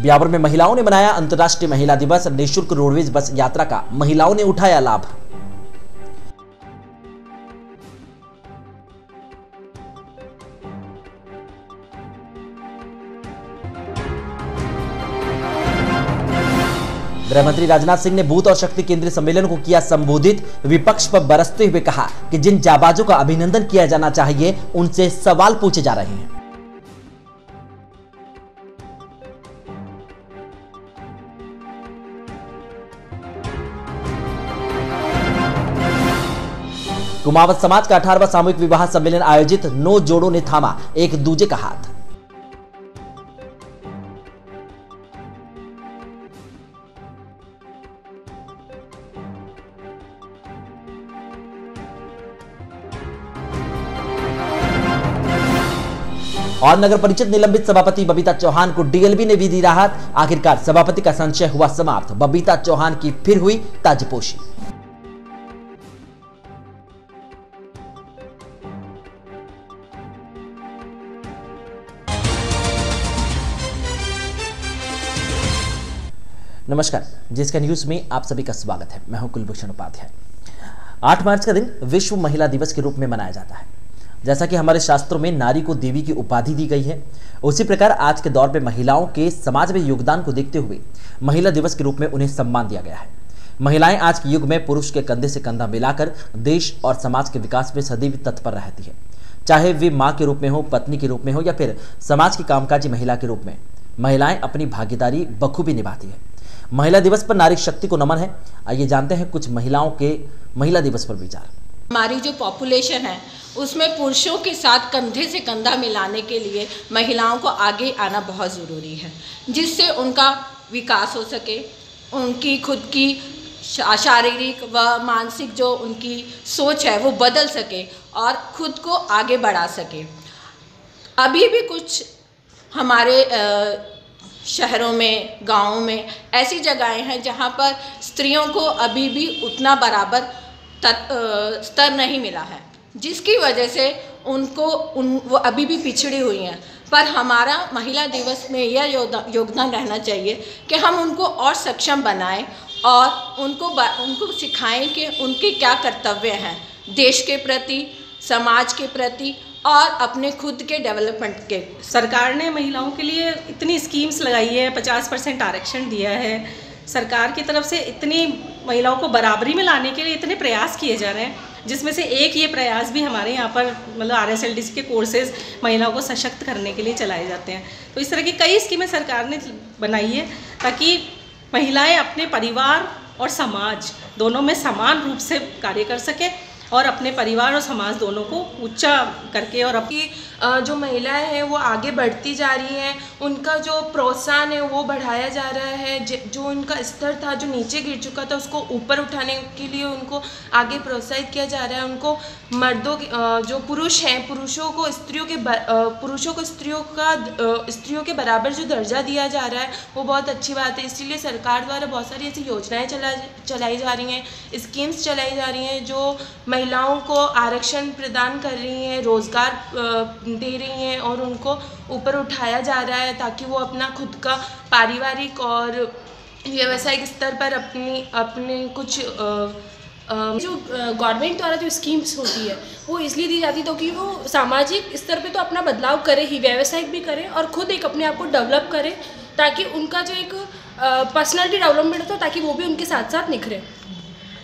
ब्यावर में महिलाओं ने मनाया अंतर्राष्ट्रीय महिला दिवस। निःशुल्क रोडवेज बस यात्रा का महिलाओं ने उठाया लाभ। गृहमंत्री राजनाथ सिंह ने बूथ और शक्ति केंद्रीय सम्मेलन को किया संबोधित। विपक्ष पर बरसते हुए कहा कि जिन जाबाजों का अभिनंदन किया जाना चाहिए उनसे सवाल पूछे जा रहे हैं। कुमावत समाज का 18वां सामूहिक विवाह सम्मेलन आयोजित। 9 जोड़ों ने थामा एक दूजे का हाथ। और नगर परिषद निलंबित सभापति बबीता चौहान को डीएलबी ने भी दी राहत। आखिरकार सभापति का संशय हुआ समाप्त। बबीता चौहान की फिर हुई ताजपोशी। नमस्कार, जिसका न्यूज में आप सभी का स्वागत है। मैं हूं कुलभूषण उपाध्याय। 8 मार्च का दिन विश्व महिला दिवस के रूप में मनाया जाता है। जैसा कि हमारे शास्त्रों में नारी को देवी की उपाधि दी गई है, उसी प्रकार आज के दौर में महिलाओं के समाज में योगदान को देखते हुए महिला दिवस के रूप में उन्हें सम्मान दिया गया है। महिलाएं आज के युग में पुरुष के कंधे से कंधा मिलाकर देश और समाज के विकास में सदैव तत्पर रहती है। चाहे वे माँ के रूप में हो, पत्नी के रूप में हो या फिर समाज की कामकाजी महिला के रूप में, महिलाएं अपनी भागीदारी बखूबी निभाती है। महिला दिवस पर नारी शक्ति को नमन है। आइए जानते हैं कुछ महिलाओं के महिला दिवस पर विचार। हमारी जो पॉपुलेशन है उसमें पुरुषों के साथ कंधे से कंधा मिलाने के लिए महिलाओं को आगे आना बहुत ज़रूरी है, जिससे उनका विकास हो सके, उनकी खुद की शारीरिक व मानसिक जो उनकी सोच है वो बदल सके और खुद को आगे बढ़ा सके। अभी भी कुछ हमारे शहरों में, गाँवों में ऐसी जगहें हैं जहाँ पर स्त्रियों को अभी भी उतना बराबर स्तर नहीं मिला है, जिसकी वजह से वो अभी भी पिछड़ी हुई हैं। पर हमारा महिला दिवस में यह योगदान रहना चाहिए कि हम उनको और सक्षम बनाएं और उनको सिखाएं कि उनके क्या कर्तव्य हैं देश के प्रति, समाज के प्रति और अपने खुद के डेवलपमेंट के। सरकार ने महिलाओं के लिए इतनी स्कीम्स लगाई है, 50% आरक्षण दिया है। सरकार की तरफ से इतनी महिलाओं को बराबरी में लाने के लिए इतने प्रयास किए जा रहे हैं, जिसमें से एक ये प्रयास भी हमारे यहाँ पर मतलब RSLDC के कोर्सेज महिलाओं को सशक्त करने के लिए चलाए जाते हैं। तो इस तरह की कई स्कीमें सरकार ने बनाई है ताकि महिलाएं अपने परिवार और समाज दोनों में समान रूप से कार्य कर सकें और अपने परिवार और समाज दोनों को ऊंचा करके और अपनी जो महिलाएं हैं वो आगे बढ़ती जा रही हैं, उनका जो प्रोत्साहन है वो बढ़ाया जा रहा है। जो उनका स्तर था, जो नीचे गिर चुका था, उसको ऊपर उठाने के लिए उनको आगे प्रोत्साहित किया जा रहा है। उनको मर्दों जो पुरुष हैं, पुरुषों को स्त्रियों के बराबर जो दर्जा दिया जा रहा है वो बहुत अच्छी बात है। इसीलिए सरकार द्वारा बहुत सारी ऐसी योजनाएँ चलाई जा रही हैं, स्कीम्स चलाई जा रही हैं जो महिलाओं को आरक्षण प्रदान कर रही हैं, रोजगार दे रही हैं और उनको ऊपर उठाया जा रहा है ताकि वो अपना खुद का पारिवारिक और व्यावसायिक स्तर पर अपने कुछ जो गवर्नमेंट द्वारा जो स्कीम्स होती है वो इसलिए दी जाती है तो कि वो सामाजिक स्तर पे तो अपना बदलाव करे ही, व्यावसायिक भी करे और खुद एक अपने आप को डेवलप करे, ताकि उनका जो एक पर्सनालिटी डेवलपमेंट होता है ताकि वो भी उनके साथ साथ निखरे।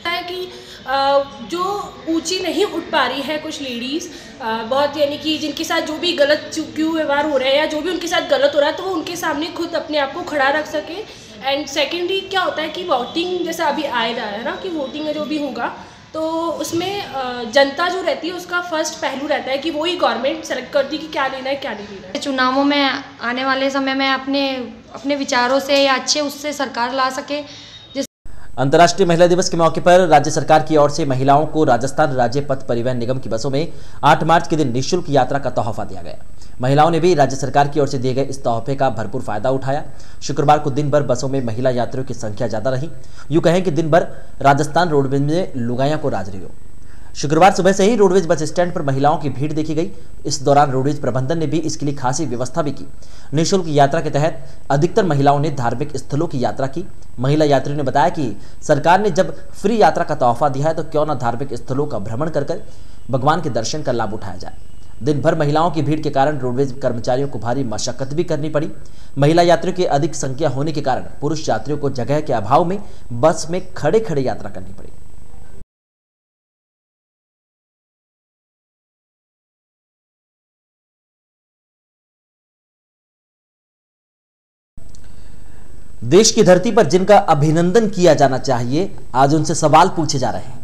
है कि जो ऊंची नहीं उठ पा रही है कुछ लेडीज़ बहुत, यानी कि जिनके साथ जो भी गलत क्यों व्यवहार हो रहा है या जो भी उनके साथ गलत हो रहा है तो वो उनके सामने खुद अपने आप को खड़ा रख सके। एंड सेकेंडली क्या होता है कि वोटिंग जैसा अभी आए रहा है ना कि वोटिंग में जो भी होगा तो उसमें जनता जो रहती है उसका फर्स्ट पहलू रहता है कि वही गवर्नमेंट सेलेक्ट करती है कि क्या लेना है क्या नहीं लेना है। चुनावों में आने वाले समय में अपने विचारों से या अच्छे उससे सरकार ला सके। अंतर्राष्ट्रीय महिला दिवस के मौके पर राज्य सरकार की ओर से महिलाओं को राजस्थान राज्य पथ परिवहन निगम की बसों में 8 मार्च के दिन निःशुल्क यात्रा का तोहफा दिया गया। महिलाओं ने भी राज्य सरकार की ओर से दिए गए इस तोहफे का भरपूर फायदा उठाया। शुक्रवार को दिन भर बसों में महिला यात्रियों की संख्या ज्यादा रही। यूं कहें कि दिन भर राजस्थान रोडवेज में लुगाइयां को राज रही हो। शुक्रवार सुबह से ही रोडवेज बस स्टैंड पर महिलाओं की भीड़ देखी गई। इस दौरान रोडवेज प्रबंधन ने भी इसके लिए खासी व्यवस्था भी की। निःशुल्क यात्रा के तहत अधिकतर महिलाओं ने धार्मिक स्थलों की यात्रा की। महिला यात्रियों ने बताया कि सरकार ने जब फ्री यात्रा का तोहफा दिया है तो क्यों न धार्मिक स्थलों का भ्रमण कर भगवान के दर्शन का लाभ उठाया जाए। दिन भर महिलाओं की भीड़ के कारण रोडवेज कर्मचारियों को भारी मशक्कत भी करनी पड़ी। महिला यात्रियों की अधिक संख्या होने के कारण पुरुष यात्रियों को जगह के अभाव में बस में खड़े खड़े यात्रा करनी पड़ी। देश की धरती पर जिनका अभिनंदन किया जाना चाहिए, आज उनसे सवाल पूछे जा रहे हैं।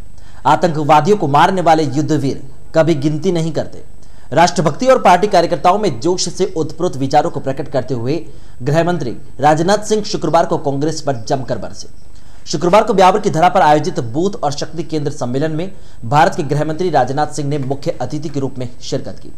आतंकवादियों को मारने वाले युद्धवीर कभी गिनती नहीं करते। राष्ट्रभक्ति और पार्टी कार्यकर्ताओं में जोश से उत्प्रोत विचारों को प्रकट करते हुए गृह मंत्री राजनाथ सिंह शुक्रवार को कांग्रेस पर जमकर बरसे। शुक्रवार को ब्यावर की धरा पर आयोजित बूथ और शक्ति केंद्र सम्मेलन में भारत के गृह मंत्री राजनाथ सिंह ने मुख्य अतिथि के रूप में शिरकत की।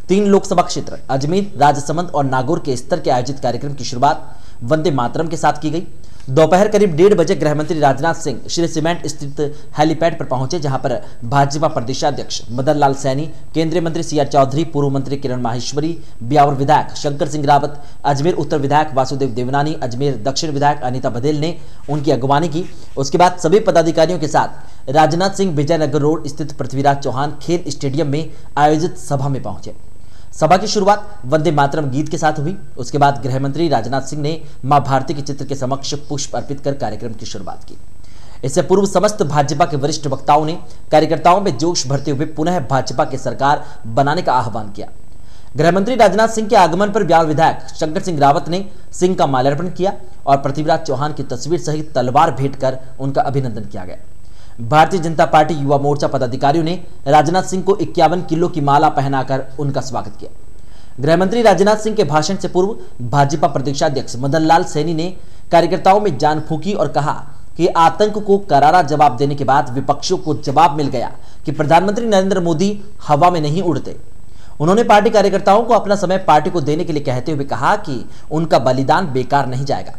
3 लोकसभा क्षेत्र अजमेर, राजसमंद और नागौर के स्तर के आयोजित कार्यक्रम की शुरुआत वंदे मातरम के साथ की गई। दोपहर करीब 1:30 बजे गृह मंत्री राजनाथ सिंह श्री सीमेंट स्थित हेलीपैड पर पहुंचे, जहां पर भाजपा प्रदेशाध्यक्ष मदन लाल सैनी, केंद्रीय मंत्री CR चौधरी, पूर्व मंत्री किरण माहेश्वरी, ब्यावर विधायक शंकर सिंह रावत, अजमेर उत्तर विधायक वासुदेव देवनानी, अजमेर दक्षिण विधायक अनीता बघेल ने उनकी अगवानी की। उसके बाद सभी पदाधिकारियों के साथ राजनाथ सिंह विजयनगर रोड स्थित पृथ्वीराज चौहान खेल स्टेडियम में आयोजित सभा में पहुंचे। सभा की शुरुआत वंदे मातरम गीत के साथ हुई। उसके बाद गृह मंत्री राजनाथ सिंह ने मां भारती के चित्र के समक्ष पुष्प अर्पित कर कार्यक्रम की शुरुआत की। इससे पूर्व समस्त भाजपा के वरिष्ठ वक्ताओं ने कार्यकर्ताओं में जोश भरते हुए पुनः भाजपा की सरकार बनाने का आह्वान किया। गृह मंत्री राजनाथ सिंह के आगमन पर ब्यावर विधायक शंकर सिंह रावत ने सिंह का माल्यार्पण किया और पृथ्वीराज चौहान की तस्वीर सहित तलवार भेंट कर उनका अभिनंदन किया गया। भारतीय जनता पार्टी युवा मोर्चा पदाधिकारियों ने राजनाथ सिंह को 51 किलो की माला पहनाकर उनका स्वागत किया। गृह मंत्री राजनाथ सिंह के भाषण से पूर्व भाजपा प्रदेशाध्यक्ष मदन लाल सैनी ने कार्यकर्ताओं में जान फूंकी और कहा कि आतंक को करारा जवाब देने के बाद विपक्षियों को जवाब मिल गया कि प्रधानमंत्री नरेंद्र मोदी हवा में नहीं उड़ते। उन्होंने पार्टी कार्यकर्ताओं को अपना समय पार्टी को देने के लिए कहते हुए कहा कि उनका बलिदान बेकार नहीं जाएगा।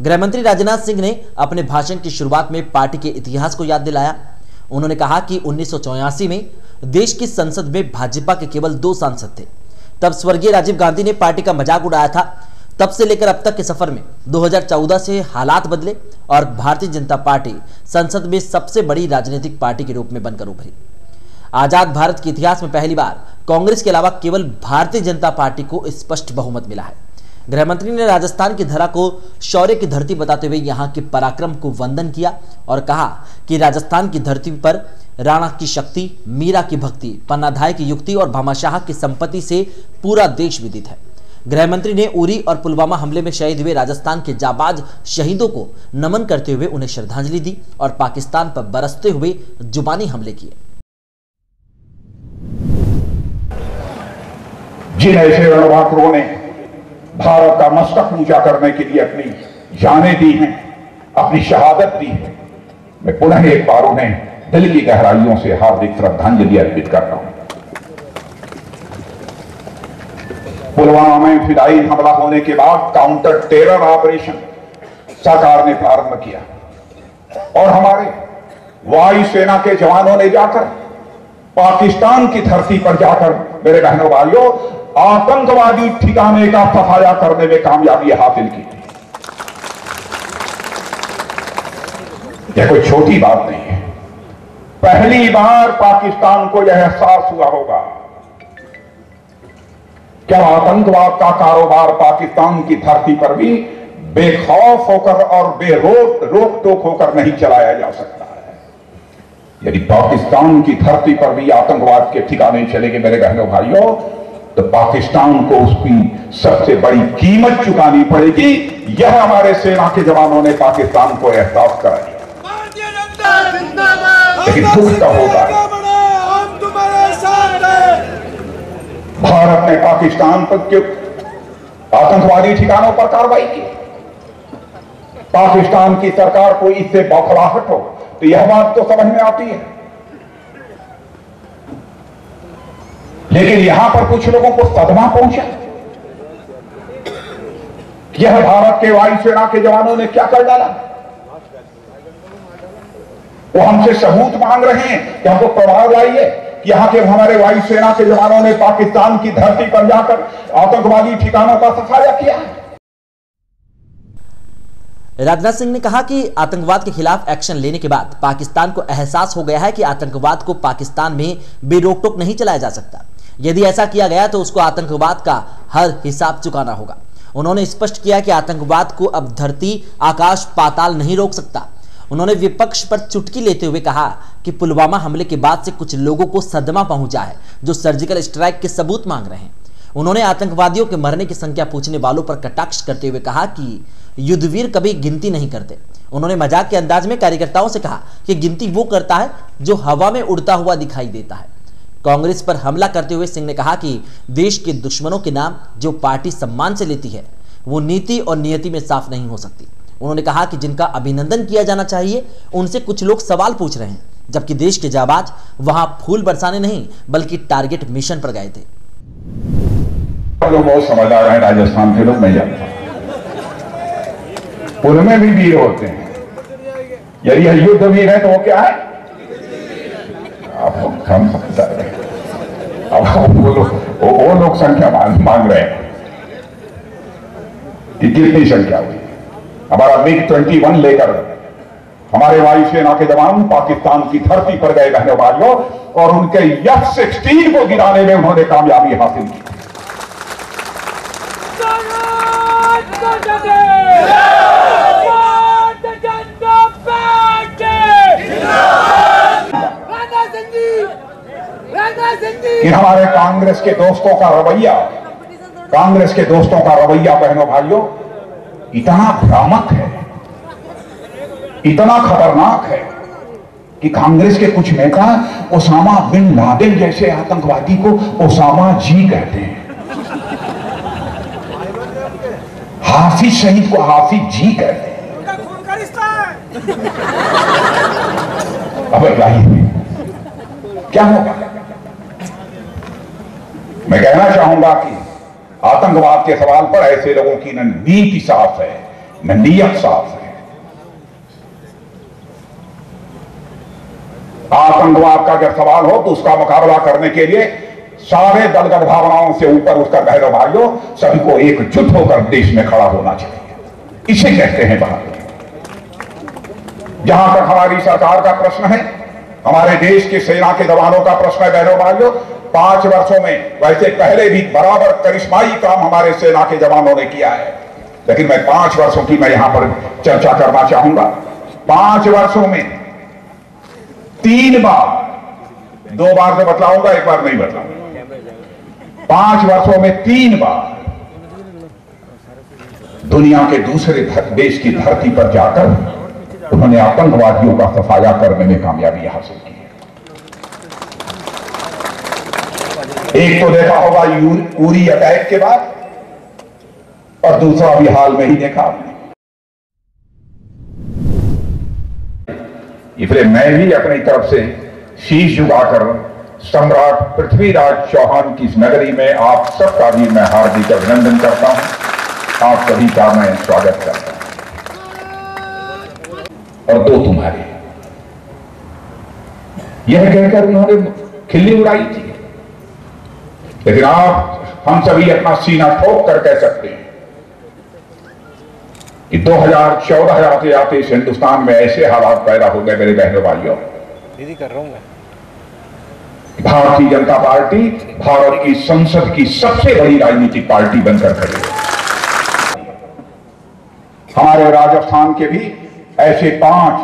गृह मंत्री राजनाथ सिंह ने अपने भाषण की शुरुआत में पार्टी के इतिहास को याद दिलाया। उन्होंने कहा कि 1984 में देश की संसद में भाजपा के केवल 2 सांसद थे। तब स्वर्गीय राजीव गांधी ने पार्टी का मजाक उड़ाया था। तब से लेकर अब तक के सफर में 2014 से हालात बदले और भारतीय जनता पार्टी संसद में सबसे बड़ी राजनीतिक पार्टी के रूप में बनकर उभरी। आजाद भारत के इतिहास में पहली बार कांग्रेस के अलावा केवल भारतीय जनता पार्टी को स्पष्ट बहुमत मिला है। गृह मंत्री ने राजस्थान की धरा को शौर्य की धरती बताते हुए यहां के पराक्रम को वंदन किया और कहा कि राजस्थान की धरती पर राणा की शक्ति, मीरा की भक्ति, पन्नाधाय की युक्ति और भामाशाह की संपत्ति से पूरा देश विदित है। गृह मंत्री ने उरी और पुलवामा हमले में शहीद हुए राजस्थान के जाबाज शहीदों को नमन करते हुए उन्हें श्रद्धांजलि दी और पाकिस्तान पर बरसते हुए जुबानी हमले किए। जिन ऐसे रणबांकुरों ने भारत का मस्तक ऊंचा करने के लिए अपनी जानें दी हैं, अपनी शहादत दी है, मैं पुनः एक बार उन्हें दिल की गहराइयों से हार्दिक श्रद्धांजलि अर्पित करता हूं। पुलवामा में फिदाई हमला होने के बाद काउंटर टेरर ऑपरेशन सरकार ने प्रारंभ किया और हमारे वायुसेना के जवानों ने जाकर पाकिस्तान की धरती पर जाकर, मेरे बहनों भाइयों, आतंकवादी ठिकाने का सफाया करने में कामयाबी हासिल की। यह कोई छोटी बात नहीं है। पहली बार पाकिस्तान को यह एहसास हुआ होगा क्या आतंकवाद का कारोबार पाकिस्तान की धरती पर भी बेखौफ होकर और रोक टोक होकर नहीं चलाया जा सकता है। यदि पाकिस्तान की धरती पर भी आतंकवाद के ठिकाने चलेंगे, मेरे बहनों भाइयों, तो पाकिस्तान को उसकी सबसे बड़ी कीमत चुकानी पड़ेगी। यह हमारे सेना के जवानों ने पाकिस्तान को एहसास कराया। लेकिन दुख का होता है, भारत ने पाकिस्तान पर के आतंकवादी ठिकानों पर कार्रवाई की। पाकिस्तान की सरकार को इससे बौखलाहट हो तो यह बात तो समझ में आती है, लेकिन यहां पर कुछ लोगों को सदमा पहुंचा। यह भारत के वायुसेना के जवानों ने क्या कर डाला। वो हमसे सबूत मांग रहे हैं कि हमको प्रमाण लाइए कि यहाँ के हमारे वायुसेना के जवानों ने पाकिस्तान की धरती पर जाकर आतंकवादी ठिकानों का सफाया किया है। राजनाथ सिंह ने कहा कि आतंकवाद के खिलाफ एक्शन लेने के बाद पाकिस्तान को एहसास हो गया है कि आतंकवाद को पाकिस्तान में बेरोक टोक नहीं चलाया जा सकता। यदि ऐसा किया गया तो उसको आतंकवाद का हर हिसाब चुकाना होगा। उन्होंने स्पष्ट किया कि आतंकवाद को अब धरती आकाश पाताल नहीं रोक सकता। उन्होंने विपक्ष पर चुटकी लेते हुए कहा कि पुलवामा हमले के बाद से कुछ लोगों को सदमा पहुंचा है जो सर्जिकल स्ट्राइक के सबूत मांग रहे हैं। उन्होंने आतंकवादियों के मरने की संख्या पूछने वालों पर कटाक्ष करते हुए कहा कि युद्धवीर कभी गिनती नहीं करते। उन्होंने मजाक के अंदाज में कार्यकर्ताओं से कहा कि गिनती वो करता है जो हवा में उड़ता हुआ दिखाई देता है। कांग्रेस पर हमला करते हुए सिंह ने कहा कि देश के दुश्मनों के नाम जो पार्टी सम्मान से लेती है वो नीति और नियति में साफ नहीं हो सकती। उन्होंने कहा कि जिनका अभिनंदन किया जाना चाहिए उनसे कुछ लोग सवाल पूछ रहे हैं, जबकि देश के जाबाज वहां फूल बरसाने नहीं बल्कि टारगेट मिशन पर गए थे। लोग बहुत समझदार हैं, राजस्थान के लोग नहीं जानता, उनमें भी वीर होते हैं। यदि यह युद्ध वीर है तो वो क्या है? अब हम समझदार हैं। अब वो लोग संख्या मांग रहे हैं कि कितनी संख्या हुई। हमारा MiG-21 लेकर हमारे वायुसेना के जवान पाकिस्तान की धरती पर गए बहनों भाइयों, और उनके F-16 को गिराने में उन्होंने कामयाबी हासिल की। कि हमारे कांग्रेस के दोस्तों का रवैया बहनों भाइयों इतना भ्रामक है, इतना खतरनाक है कि कांग्रेस के कुछ नेता ओसामा बिन लादेन जैसे आतंकवादी को ओसामा जी कहते हैं, हाफिज शहीद को हाफिज जी कहते हैं। अब क्या होगा? मैं कहना चाहूंगा कि आतंकवाद के सवाल पर ऐसे लोगों की न नीति साफ है न नीयत साफ है। आतंकवाद का जब सवाल हो तो उसका मुकाबला करने के लिए सारे दलगत भावनाओं से ऊपर उसका बहनों भाइयों सभी को एकजुट होकर देश में खड़ा होना चाहिए। इसे कहते हैं बहादुरी। जहां तक हमारी सरकार का प्रश्न है, हमारे देश के सेना के जवानों का प्रश्न है बहनों भाइयों, 5 वर्षों में वैसे पहले भी बराबर करिश्माई काम हमारे सेना के जवानों ने किया है, लेकिन मैं 5 वर्षों की मैं यहां पर चर्चा करना चाहूंगा। 5 वर्षों में 3 बार, 2 बार से बतलाऊंगा, 1 बार नहीं बतलाऊंगा। 5 वर्षों में 3 बार दुनिया के दूसरे देश की धरती पर जाकर उन्होंने आतंकवादियों का सफाया करने में कामयाबी हासिल की है। एक तो देखा होगा उरी अटैक के बाद, और दूसरा भी हाल में ही देखा आपने। इसलिए मैं भी अपनी तरफ से शीश झुकाकर सम्राट पृथ्वीराज चौहान की इस नगरी में आप सबका भी मैं हार्दिक अभिनंदन करता हूं, आप सभी का मैं स्वागत करता हूं। और 2 तुम्हारे, यह कहकर उन्होंने खिल्ली उड़ाई थी, लेकिन आप हम सभी अपना सीना ठोक कर कह सकते हैं कि 2014 आते आते इस हिंदुस्तान में ऐसे हालात पैदा हो गए मेरे बहनों भाइयों। दीदी कर रहा हूं मैं। भारतीय जनता पार्टी भारत की संसद की सबसे बड़ी राजनीतिक पार्टी बनकर खड़ी है। हमारे राजस्थान के भी ऐसे 5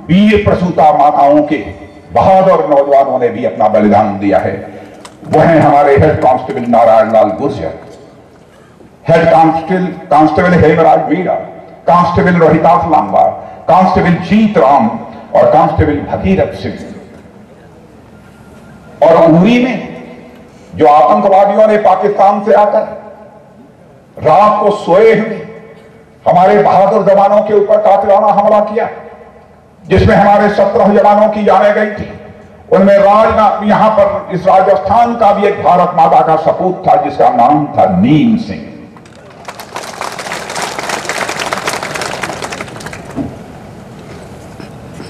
वीर प्रसूता माताओं के बहादुर नौजवानों ने भी अपना बलिदान दिया है। वो हैं हमारे head constable Narayan Lal Gurjar, head constable Hemraj Meena, constable Rohitas Lamba, constable Jeet Ram और कांस्टेबल भगीरथ सिंह। और उरी में जो आतंकवादियों ने पाकिस्तान से आकर रात को सोए हुए हमारे बहादुर जवानों के ऊपर कातिलाना हमला किया, जिसमें हमारे 17 जवानों की जानें गई थी, उनमें यहां पर इस राजस्थान का भी एक भारत माता का सपूत था जिसका नाम था नीम सिंह।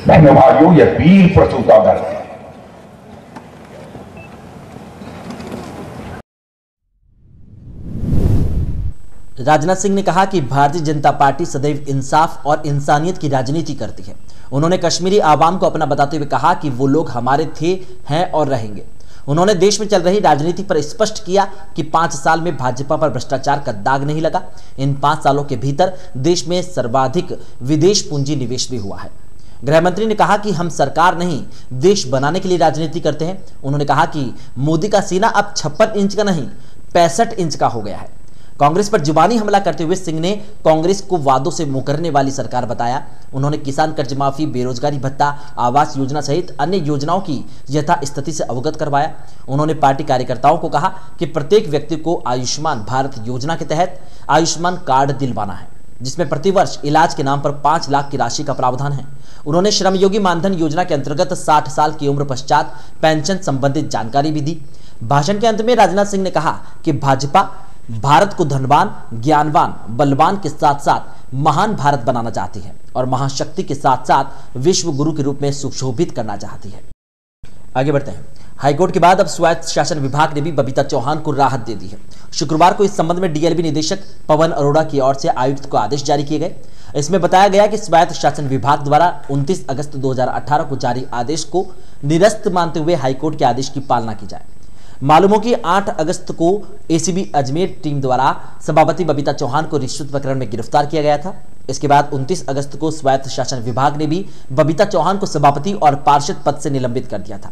बहनों भाइयों, यह वीर प्रसूता दल है। राजनाथ सिंह ने कहा कि भारतीय जनता पार्टी सदैव इंसाफ और इंसानियत की राजनीति करती है। उन्होंने कश्मीरी आवाम को अपना बताते हुए कहा कि वो लोग हमारे थे, हैं और रहेंगे। उन्होंने देश में चल रही राजनीति पर स्पष्ट किया कि 5 साल में भाजपा पर भ्रष्टाचार का दाग नहीं लगा। इन 5 सालों के भीतर देश में सर्वाधिक विदेश पूंजी निवेश भी हुआ है। गृह मंत्री ने कहा कि हम सरकार नहीं, देश बनाने के लिए राजनीति करते हैं। उन्होंने कहा कि मोदी का सीना अब 56 इंच का नहीं 65 इंच का हो गया है। कांग्रेस पर जुबानी हमला करते हुए सिंह ने कांग्रेस को वादों से मुकरने वाली सरकार बताया। उन्होंने किसान कर्ज माफी, बेरोजगारी भत्ता, आवास योजना सहित अन्य योजनाओं की यथास्थिति से अवगत करवाया। उन्होंने पार्टी कार्यकर्ताओं को कहा कि प्रत्येक व्यक्ति को आयुष्मान भारत योजना के तहत आयुष्मान कार्ड दिलवाना है, जिसमें प्रतिवर्ष इलाज के नाम पर 5 लाख की राशि का प्रावधान है। उन्होंने श्रमयोगी मानधन योजना के अंतर्गत 60 साल की उम्र पश्चात पेंशन संबंधित जानकारी भी दी। भाषण के अंत में राजनाथ सिंह ने कहा कि भाजपा भारत को धनवान, ज्ञानवान, बलवान के साथ साथ महान भारत बनाना चाहती है और महाशक्ति के साथ साथ विश्व गुरु के रूप में सुशोभित करना चाहती है। आगे बढ़ते हैं। हाईकोर्ट के बाद अब स्वायत्त शासन विभाग ने भी बबीता चौहान को राहत दे दी है। शुक्रवार को इस संबंध में डीएलबी निदेशक पवन अरोड़ा की ओर से आयुक्त को आदेश जारी किए गए। इसमें बताया गया कि स्वायत्त शासन विभाग द्वारा 29 अगस्त 2018 को जारी आदेश को निरस्त मानते हुए हाईकोर्ट के आदेश की पालना की जाए। मालूम हो कि 8 अगस्त को एसीबी अजमेर टीम द्वारा सभापति बबीता चौहान को रिश्वत प्रकरण में गिरफ्तार किया गया था। इसके बाद 29 अगस्त को स्वायत्त शासन विभाग ने भी बबीता चौहान को सभापति और पार्षद पद से निलंबित कर दिया था।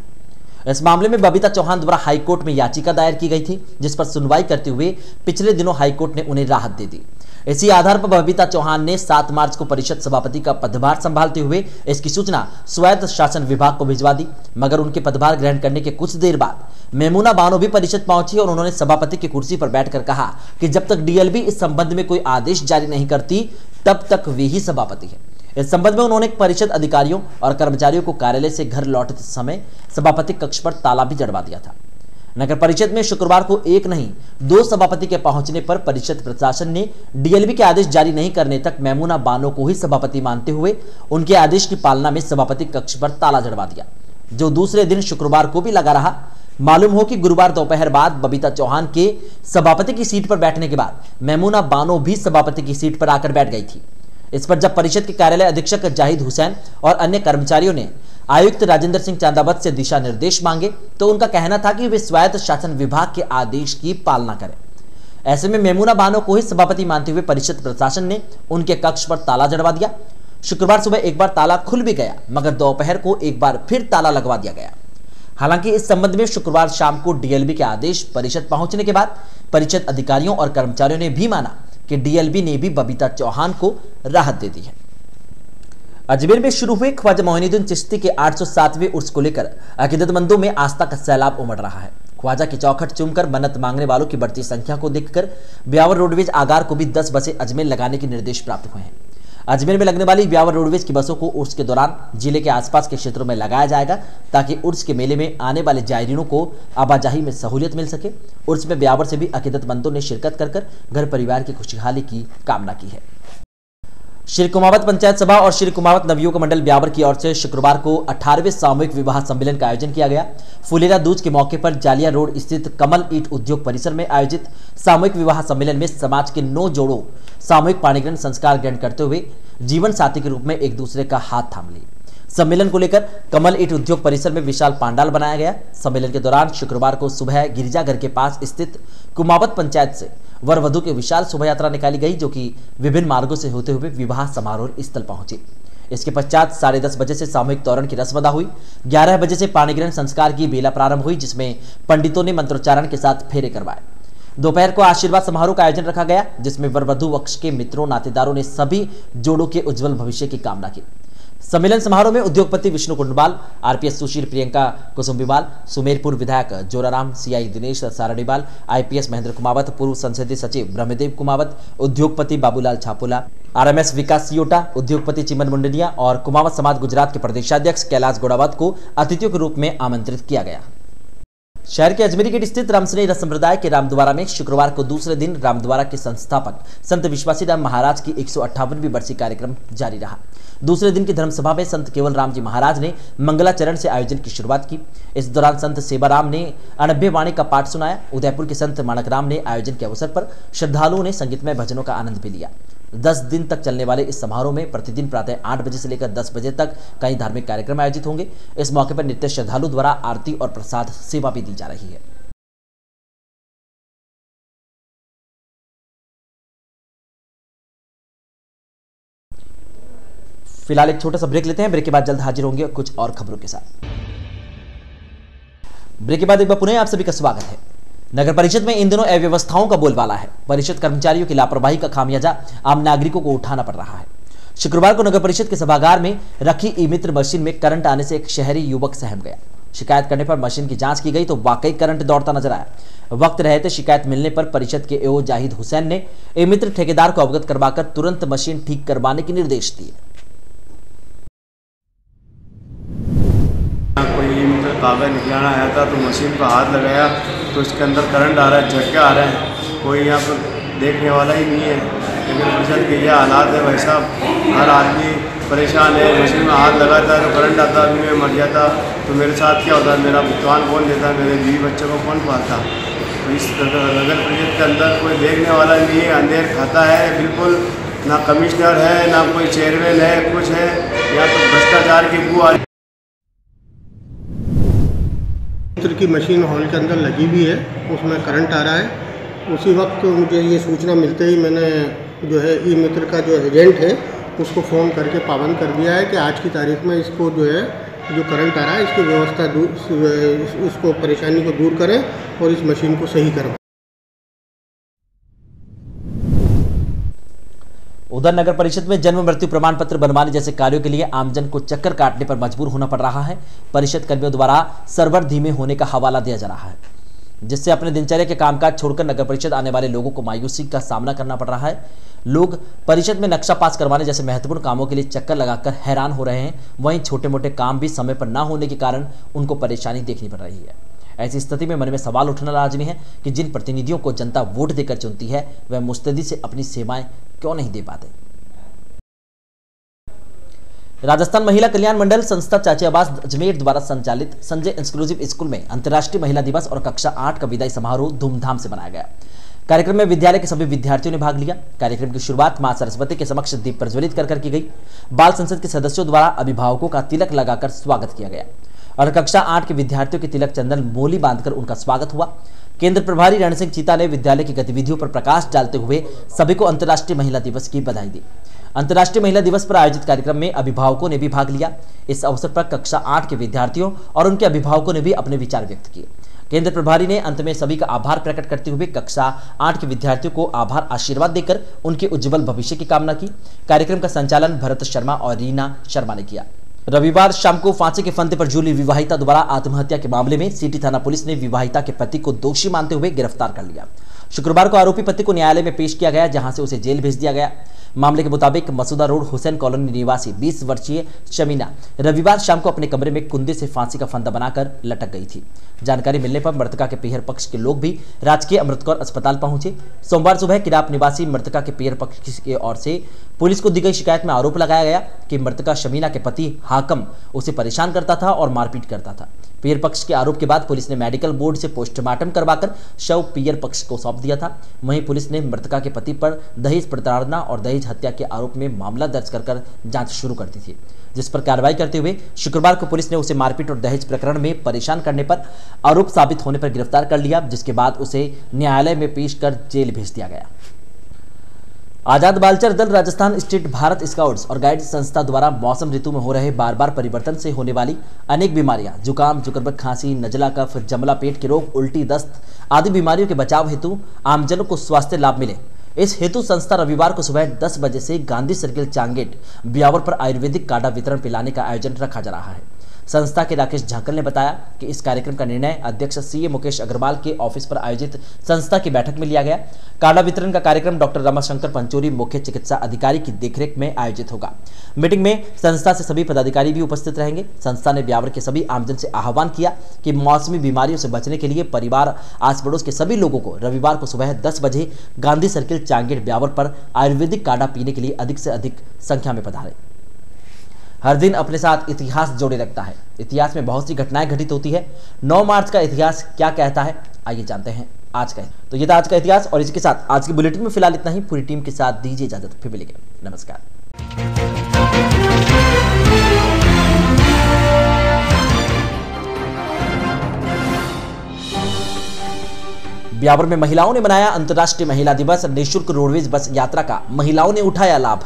इस मामले में बबीता चौहान द्वारा हाईकोर्ट में याचिका दायर की गई थी, जिस पर सुनवाई करते हुए पिछले दिनों हाईकोर्ट ने उन्हें राहत दे दी। इसी आधार पर बबीता चौहान ने 7 मार्च को परिषद सभापति का पदभार संभालते हुए इसकी सूचना स्वायत्त शासन विभाग को भिजवा दी। मगर उनके पदभार ग्रहण करने के कुछ देर बाद मेमुना बानो भी परिषद पहुंची और उन्होंने सभापति की कुर्सी पर बैठकर कहा कि जब तक डीएलबी इस संबंध में कोई आदेश जारी नहीं करती तब तक वे ही सभापति है। इस संबंध में उन्होंने परिषद अधिकारियों और कर्मचारियों को कार्यालय से घर लौटते समय सभापति कक्ष पर ताला भी जड़वा दिया था। नगर परिषद में शुक्रवार को 1 नहीं 2 सभापति के पहुंचने पर परिषद प्रशासन ने डीएलबी के आदेश जारी नहीं करने तक मेमुना बानो को ही सभापति मानते हुए उनके आदेश की पालना में सभापति कक्ष पर ताला जड़वा दिया, जो दूसरे दिन शुक्रवार को भी लगा रहा। मालूम हो कि गुरुवार दोपहर बाद बबीता चौहान के सभापति की सीट पर बैठने के बाद मेमुना बानो भी सभापति की सीट पर आकर बैठ गई थी। इस पर जब परिषद के कार्यालय अधीक्षक जाहिद हुसैन और अन्य कर्मचारियों ने आयुक्त राजेंद्र सिंह चांदावत से दिशा निर्देश मांगे तो उनका कहना था कि वे स्वायत्त शासन विभाग के आदेश की पालना करें। ऐसे में मेमुना बानो को ही सभापति मानते हुए परिषद प्रशासन ने उनके कक्ष पर ताला जड़वा दिया। शुक्रवार सुबह एक बार ताला खुल भी गया, मगर दोपहर को एक बार फिर ताला लगवा दिया गया। हालांकि इस संबंध में शुक्रवार शाम को डीएलबी के आदेश परिषद पहुंचने के बाद परिषद अधिकारियों और कर्मचारियों ने भी माना कि डीएलबी ने भी बबीता चौहान को राहत दे दी है। अजमेर में शुरू हुए ख्वाजा मोइनुद्दीन चिश्ती के 807वें उर्स को लेकर अकीदतमंदों में आस्था का सैलाब उमड़ रहा है। ख्वाजा की चौखट चूमकर मन्नत मांगने वालों की बढ़ती संख्या को देखकर ब्यावर रोडवेज आगार को भी 10 बसें अजमेर लगाने के निर्देश प्राप्त हुए हैं। अजमेर में लगने वाली ब्यावर रोडवेज की बसों को उर्स के दौरान जिले के आसपास के क्षेत्रों में लगाया जाएगा, ताकि उर्स के मेले में आने वाले जायरीनों को आवाजाही में सहूलियत मिल सके। उर्स में ब्यावर से भी अकीदतमंदों ने शिरकत कर घर परिवार की खुशहाली की कामना की है। श्री कुमावत पंचायत सभा और श्री कुमावत नवयुवक मंडल ब्यावर की ओर से शुक्रवार को 18वें सामूहिक विवाह सम्मेलन का आयोजन किया गया। फुलेरा दूज के मौके पर जालिया रोड स्थित कमल ईट उद्योग परिसर में आयोजित सामूहिक विवाह सम्मेलन में समाज के 9 जोड़ों सामूहिक पाणिग्रहण संस्कार ग्रहण करते हुए जीवन साथी के रूप में एक दूसरे का हाथ थाम लिए। सम्मेलन को लेकर कमल ईट उद्योग परिसर में विशाल पांडाल बनाया गया। सम्मेलन के दौरान शुक्रवार को सुबह गिरिजाघर के पास स्थित कुमावत पंचायत से वर वधु की विशाल शोभा यात्रा निकाली गई, जो कि विभिन्न मार्गों से होते हुए विवाह समारोह स्थल पहुंची। इसके पश्चात 10:30 बजे से सामूहिक तोरण की रस्म अदा हुई। 11 बजे से पाणिग्रहण संस्कार की बेला प्रारंभ हुई, जिसमें पंडितों ने मंत्रोच्चारण के साथ फेरे करवाए। दोपहर को आशीर्वाद समारोह का आयोजन रखा गया, जिसमें वर वधु पक्ष के मित्रों नातेदारों ने सभी जोड़ों के उज्जवल भविष्य की कामना की। सम्मेलन समारोह में उद्योगपति विष्णु कुंडवाल, आरपीएस सुशील प्रियंका कुसुम्बिवाल, सुमेरपुर विधायक जोराराम, सीआई दिनेश सारणीवाल, आईपीएस महेंद्र कुमावत, पूर्व संसदीय सचिव ब्रह्मदेव कुमावत, उद्योगपति बाबूलाल छापोला, आरएमएस विकास सियोटा, उद्योगपति चिमन मुंडनिया और कुमावत समाज गुजरात के प्रदेशाध्यक्ष कैलाश गोड़ावत को अतिथियों के रूप में आमंत्रित किया गया। शहर के अजमेरी गेट स्थित रामसनेही रथ संप्रदाय के रामद्वारा में शुक्रवार को दूसरे दिन रामद्वारा के संस्थापक संत विश्वासी राम महाराज की 158वीं बरसी कार्यक्रम जारी रहा, दूसरे दिन की धर्मसभा में संत केवल राम जी महाराज ने मंगलाचरण से आयोजन की शुरुआत की। इस दौरान संत सेवाराम ने अनभ्य वाणी का पाठ सुनाया। उदयपुर के संत माणकराम ने आयोजन के अवसर पर श्रद्धालुओं ने संगीतमय भजनों का आनंद भी लिया। 10 दिन तक चलने वाले इस समारोह में प्रतिदिन प्रातः 8 बजे से लेकर 10 बजे तक कई धार्मिक कार्यक्रम आयोजित होंगे। इस मौके पर नित्य श्रद्धालु द्वारा आरती और प्रसाद सेवा भी दी जा रही है। फिलहाल एक छोटा सा ब्रेक लेते हैं। ब्रेक के बाद जल्द हाजिर होंगे कुछ और खबरों के साथ। ब्रेक के बाद एक बार पुनः आप सभी का स्वागत है। नगर परिषद में इन दिनों अव्यवस्थाओं का बोलबाला है। परिषद कर्मचारियों की लापरवाही का खामियाजा आम नागरिकों को उठाना पड़ रहा है। शुक्रवार को नगर परिषद के सभागार में रखी ई मित्र मशीन में करंट आने से एक शहरी युवक सहम गया। शिकायत करने पर मशीन की जांच की गई तो वाकई करंट दौड़ता नजर आया। वक्त रहते शिकायत मिलने पर परिषद के एओ जाहिद हुसैन ने ई मित्र ठेकेदार को अवगत करवाकर तुरंत मशीन ठीक करवाने के निर्देश दिए। कोई ई मित्र कागज निकलाना आया था तो मशीन पर हाथ लगाया तो इसके अंदर करंट आ रहा है, झटके आ रहे हैं। कोई यहाँ पर देखने वाला ही नहीं है। लेकिन परिषद के ये हालात है भाई साहब, हर आदमी परेशान है। मशीन में हाथ लगाता है तो करंट आता, अभी मैं मर जाता तो मेरे साथ क्या होता, मेरा भुगतान कौन देता, मेरे बीवी बच्चों को कौन पालता। तो इस नगर परिषद के अंदर कोई देखने वाला नहीं है, अंधेर खाता है बिल्कुल। ना कमिश्नर है, ना कोई चेयरमैन है, कुछ है, या तो भ्रष्टाचार की बू आ रही। की मशीन हॉल के अंदर लगी हुई है, उसमें करंट आ रहा है। उसी वक्त मुझे ये सूचना मिलते ही मैंने जो है ई मित्र का जो एजेंट है उसको फ़ोन करके पाबंद कर दिया है कि आज की तारीख में इसको जो है जो करंट आ रहा है इसकी व्यवस्था इसको परेशानी को दूर करें और इस मशीन को सही करें। उधर नगर परिषद में जन्म मृत्यु प्रमाण पत्र बनवाने जैसे कार्यों के लिए आमजन को चक्कर काटने पर मजबूर होना पड़ रहा है। परिषद कर्मियों द्वारा सर्वर धीमे होने का हवाला दिया जा रहा है, जिससे अपने दिनचर्या के कामकाज छोड़कर नगर परिषद आने वाले लोगों को मायूसी का सामना करना पड़ रहा है। लोग परिषद में नक्शा पास करवाने जैसे महत्वपूर्ण कामों के लिए चक्कर लगाकर हैरान हो रहे हैं। वहीं छोटे मोटे काम भी समय पर न होने के कारण उनको परेशानी देखनी पड़ रही है। ऐसी स्थिति में मन में सवाल उठना लाजमी है कि जिन प्रतिनिधियों को जनता वोट देकर चुनती है वह मुस्तैदी से अपनी सेवाएं क्यों नहीं दे पाते। राजस्थान महिला कल्याण मंडल संस्था चाची आवास अजमेर द्वारा संचालित संजय इंक्लूसिव स्कूल में अंतर्राष्ट्रीय महिला दिवस और कक्षा 8 का विदाई समारोह धूमधाम से मनाया गया। कार्यक्रम में विद्यालय के सभी विद्यार्थियों ने भाग लिया। कार्यक्रम की शुरुआत मां सरस्वती के समक्ष दीप प्रज्वलित कर की गई। बाल संसद के सदस्यों द्वारा अभिभावकों का तिलक लगाकर स्वागत किया गया और कक्षा 8 के विद्यार्थियों के तिलक चंदन मोली बांधकर उनका स्वागत हुआ। केंद्र प्रभारी रण सिंह चीता ने विद्यालय की गतिविधियों पर प्रकाश डालते हुए सभी को अंतर्राष्ट्रीय महिला दिवस की बधाई दी। अंतर्राष्ट्रीय महिला दिवस पर आयोजित कार्यक्रम में अभिभावकों ने भी भाग लिया। इस अवसर पर कक्षा 8 के विद्यार्थियों और उनके अभिभावकों ने भी अपने विचार व्यक्त किए। केंद्र प्रभारी ने अंत में सभी का आभार प्रकट करते हुए कक्षा 8 के विद्यार्थियों को आभार आशीर्वाद देकर उनके उज्जवल भविष्य की कामना की। कार्यक्रम का संचालन भरत शर्मा और रीना शर्मा ने किया। रविवार शाम को फांसी के फंदे पर झूली विवाहिता द्वारा आत्महत्या के मामले में सिटी थाना पुलिस ने विवाहिता के पति को दोषी मानते हुए गिरफ्तार कर लिया। शुक्रवार को आरोपी पति को न्यायालय में पेश किया गया, जहां से उसे जेल भेज दिया गया। मामले के मुताबिक मसूदा रोड हुसैन कॉलोनी निवासी 20 वर्षीय शमीना रविवार शाम को अपने कमरे में कुंदे से फांसी का फंदा बनाकर लटक गई थी। जानकारी मिलने पर मृतका के पीहर पक्ष के लोग भी राजकीय अमृतकौर अस्पताल पहुंचे। सोमवार सुबह किराप निवासी मृतका के पीहर पक्ष की ओर से पुलिस को दी गई शिकायत में आरोप लगाया गया कि मृतका शमीना के पति हाकम उसे परेशान करता था और मारपीट करता था। पीयर पक्ष के आरोप के बाद पुलिस ने मेडिकल बोर्ड से पोस्टमार्टम करवाकर शव पीयर पक्ष को सौंप दिया था। वहीं पुलिस ने मृतका के पति पर दहेज प्रताड़ना और दहेज हत्या के आरोप में मामला दर्ज कर जांच शुरू कर दी थी, जिस पर कार्रवाई करते हुए शुक्रवार को पुलिस ने उसे मारपीट और दहेज प्रकरण में परेशान करने पर आरोप साबित होने पर गिरफ्तार कर लिया, जिसके बाद उसे न्यायालय में पेश कर जेल भेज दिया गया। आजाद बालचर दल राजस्थान स्टेट भारत स्काउट्स और गाइड्स संस्था द्वारा मौसम ऋतु में हो रहे बार बार परिवर्तन से होने वाली अनेक बीमारियां, जुकाम, जुकरबक, खांसी, नजला कफ, जमला पेट के रोग, उल्टी, दस्त आदि बीमारियों के बचाव हेतु आमजनों को स्वास्थ्य लाभ मिले, इस हेतु संस्था रविवार को सुबह 10 बजे से गांधी सर्किल चांगेट ब्यावर पर आयुर्वेदिक काढ़ा वितरण पिलाने का आयोजन रखा जा रहा है। संस्था के राकेश झाकल ने बताया कि इस कार्यक्रम का निर्णय अध्यक्ष सीए मुकेश अग्रवाल के ऑफिस पर आयोजित संस्था की बैठक में लिया गया। काढ़ा वितरण का कार्यक्रम डॉक्टर रमाशंकर पंचोरी मुख्य चिकित्सा अधिकारी की देखरेख में आयोजित होगा। मीटिंग में संस्था से सभी पदाधिकारी भी उपस्थित रहेंगे। संस्था ने ब्यावर के सभी आमजन से आह्वान किया कि मौसमी बीमारियों से बचने के लिए परिवार, आस पड़ोस के सभी लोगों को रविवार को सुबह 10 बजे गांधी सर्किल चांगेट ब्यावर पर आयुर्वेदिक काढ़ा पीने के लिए अधिक से अधिक संख्या में पधारें। हर दिन अपने साथ इतिहास जोड़े रखता है। इतिहास में बहुत सी घटनाएं घटित होती है। 9 मार्च का इतिहास क्या कहता है, आइए जानते हैं आज का। तो ये था आज का इतिहास और इसके साथ आज की बुलेटिन में फिलहाल इतना ही। पूरी टीम के साथ दीजिए इजाजत, फिर मिलेंगे, नमस्कार। ब्यावर में महिलाओं ने मनाया अंतर्राष्ट्रीय महिला दिवस। निःशुल्क रोडवेज बस यात्रा का महिलाओं ने उठाया लाभ।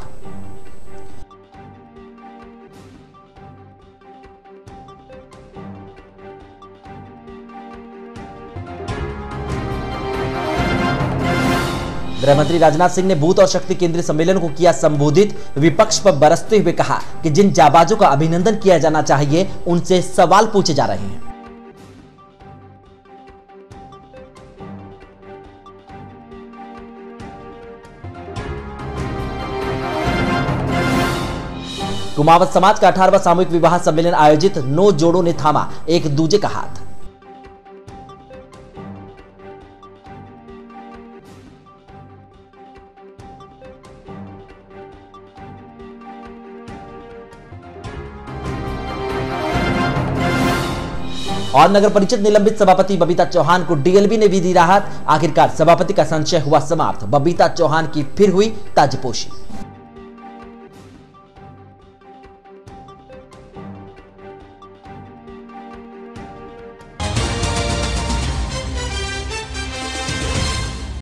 गृहमंत्री राजनाथ सिंह ने बूथ और शक्ति केंद्रीय सम्मेलन को किया संबोधित। विपक्ष पर बरसते हुए कहा कि जिन जाबाजों का अभिनंदन किया जाना चाहिए उनसे सवाल पूछे जा रहे हैं। कुमावत समाज का 18वां सामूहिक विवाह सम्मेलन आयोजित। 9 जोड़ों ने थामा एक दूजे का हाथ। और नगर परिषद निलंबित सभापति बबीता चौहान को डीएलबी ने भी दी राहत। आखिरकार सभापति का संशय हुआ समाप्त। बबीता चौहान की फिर हुई ताजपोशी।